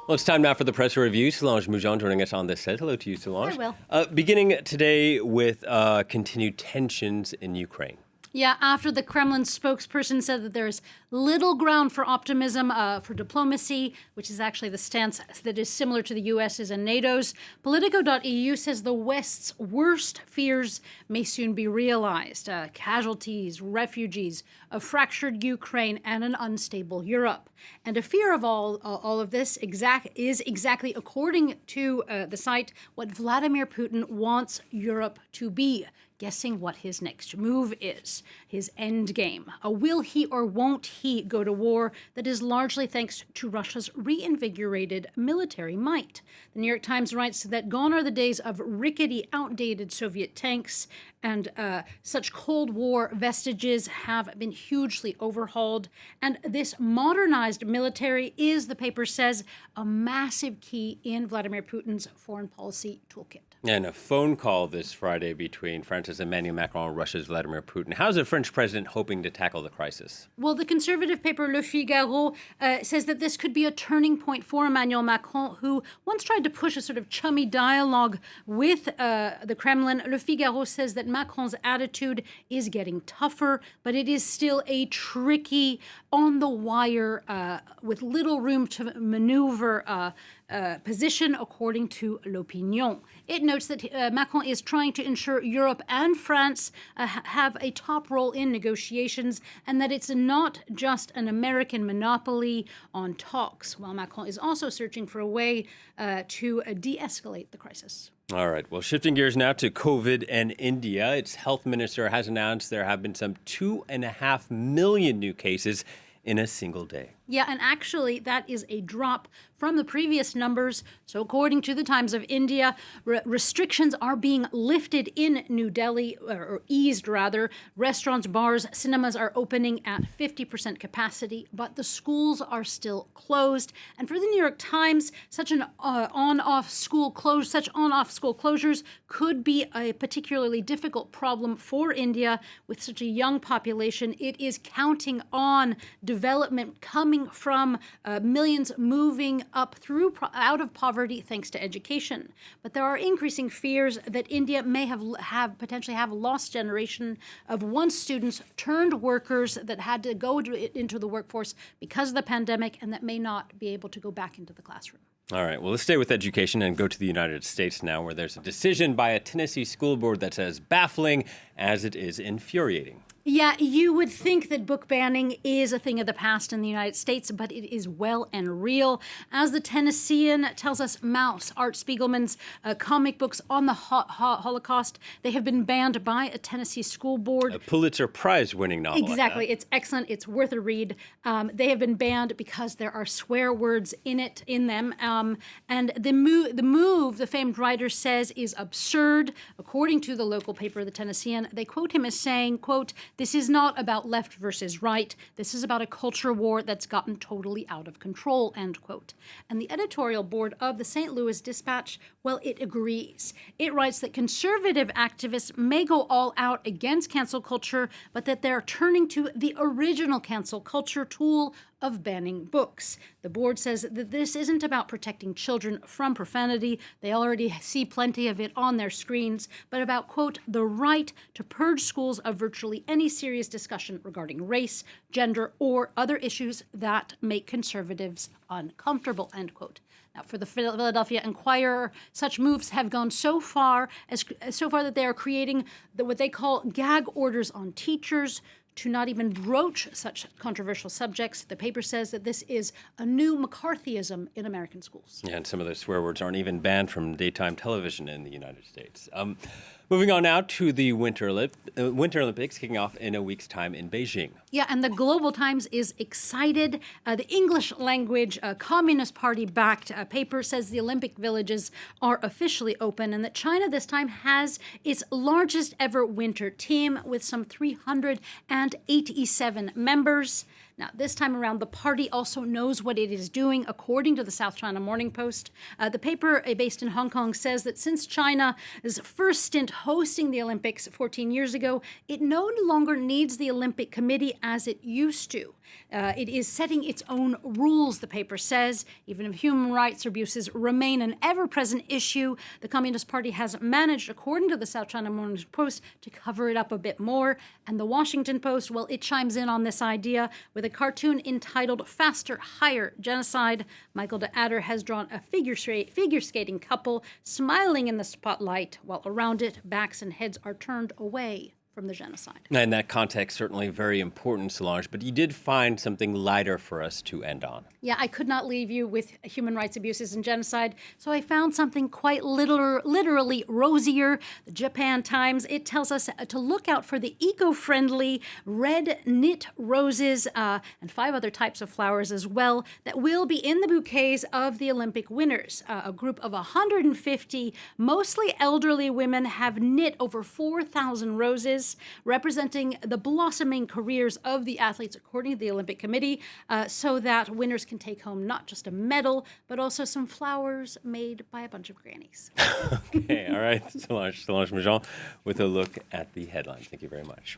Well, it's time now for the press review. Solange Moujon joining us on this set. Hello to you, Solange. Hi, Will. Beginning today with continued tensions in Ukraine. Yeah, after the Kremlin spokesperson said that there's little ground for optimism for diplomacy, which is actually the stance that is similar to the US's and NATO's, Politico.eu says the West's worst fears may soon be realized. Casualties, refugees, a fractured Ukraine, and an unstable Europe. And a fear of all of this is exactly, according to the site, what Vladimir Putin wants Europe to be. Guessing what his next move is, his endgame. Will he or won't he go to war that is largely thanks to Russia's reinvigorated military might? The New York Times writes that gone are the days of rickety, outdated Soviet tanks, and such Cold War vestiges have been hugely overhauled. And this modernized military is, the paper says, a massive key in Vladimir Putin's foreign policy toolkit. And a phone call this Friday between France's Emmanuel Macron and Russia's Vladimir Putin. How's the French president hoping to tackle the crisis? Well, the conservative paper Le Figaro says that this could be a turning point for Emmanuel Macron, who once tried to push a sort of chummy dialogue with the Kremlin. Le Figaro says that Macron's attitude is getting tougher, but it is still a tricky, on the wire, with little room to maneuver position, according to L'Opinion. It notes that Macron is trying to ensure Europe and France have a top role in negotiations, and that it's not just an American monopoly on talks, while Macron is also searching for a way to de-escalate the crisis. All right. Well, shifting gears now to COVID and India. Its health minister has announced there have been some 2.5 million new cases in a single day. Yeah, and actually that is a drop from the previous numbers. So according to the Times of India, restrictions are being lifted in New Delhi, or eased rather. Restaurants, bars, cinemas are opening at 50% capacity, but the schools are still closed. And for the New York Times, such on-off school closures could be a particularly difficult problem for India with such a young population. It is counting on development coming from millions moving up out of poverty thanks to education. But there are increasing fears that India may potentially have a lost generation of once students turned workers that had to go into the workforce because of the pandemic and that may not be able to go back into the classroom. All right. Well, let's stay with education and go to the United States now, where there's a decision by a Tennessee school board that's as baffling as it is infuriating. Yeah, you would think that book banning is a thing of the past in the United States, but it is well and real. As the Tennessean tells us, ofMaus, Art Spiegelman's comic books on the Holocaust, they have been banned by a Tennessee school board. A Pulitzer Prize-winning novel. Exactly. Like it's excellent. It's worth a read. They have been banned because there are swear words in them. And the famed writer says, is absurd. According to the local paper, the Tennessean, they quote him as saying, quote, "This is not about left versus right. This is about a culture war that's gotten totally out of control," end quote. And the editorial board of the St. Louis Dispatch, well, it agrees. It writes that conservative activists may go all out against cancel culture, but that they're turning to the original cancel culture tool of banning books. The board says that this isn't about protecting children from profanity. They already see plenty of it on their screens, but about, quote, "the right to purge schools of virtually any serious discussion regarding race, gender, or other issues that make conservatives uncomfortable," end quote. Now, for the Philadelphia Inquirer, such moves have gone so far that they are creating what they call gag orders on teachers to not even broach such controversial subjects. The paper says that this is a new McCarthyism in American schools. Yeah, and some of those swear words aren't even banned from daytime television in the United States. Moving on now to the Winter Olympics kicking off in a week's time in Beijing. Yeah, and the Global Times is excited. The English language Communist Party-backed paper says the Olympic villages are officially open and that China this time has its largest ever winter team with some 387 members. Now, this time around, the party also knows what it is doing, according to the South China Morning Post. The paper, based in Hong Kong, says that since China's first stint hosting the Olympics 14 years ago, it no longer needs the Olympic Committee as it used to. It is setting its own rules, the paper says. Even if human rights abuses remain an ever-present issue, the Communist Party has managed, according to the South China Morning Post, to cover it up a bit more. And the Washington Post, well, it chimes in on this idea with a cartoon entitled Faster, Higher Genocide. Michael de Adder has drawn a figure skating couple smiling in the spotlight, while around it, backs and heads are turned away from the genocide. In that context, certainly very important, Solange, but you did find something lighter for us to end on. Yeah, I could not leave you with human rights abuses and genocide, so I found something quite literally rosier. The Japan Times, it tells us to look out for the eco-friendly red knit roses and 5 other types of flowers as well that will be in the bouquets of the Olympic winners. A group of 150, mostly elderly women, have knit over 4,000 roses, representing the blossoming careers of the athletes, according to the Olympic Committee, so that winners can take home not just a medal, but also some flowers made by a bunch of grannies. Okay, all right. Solange Majon with a look at the headlines. Thank you very much.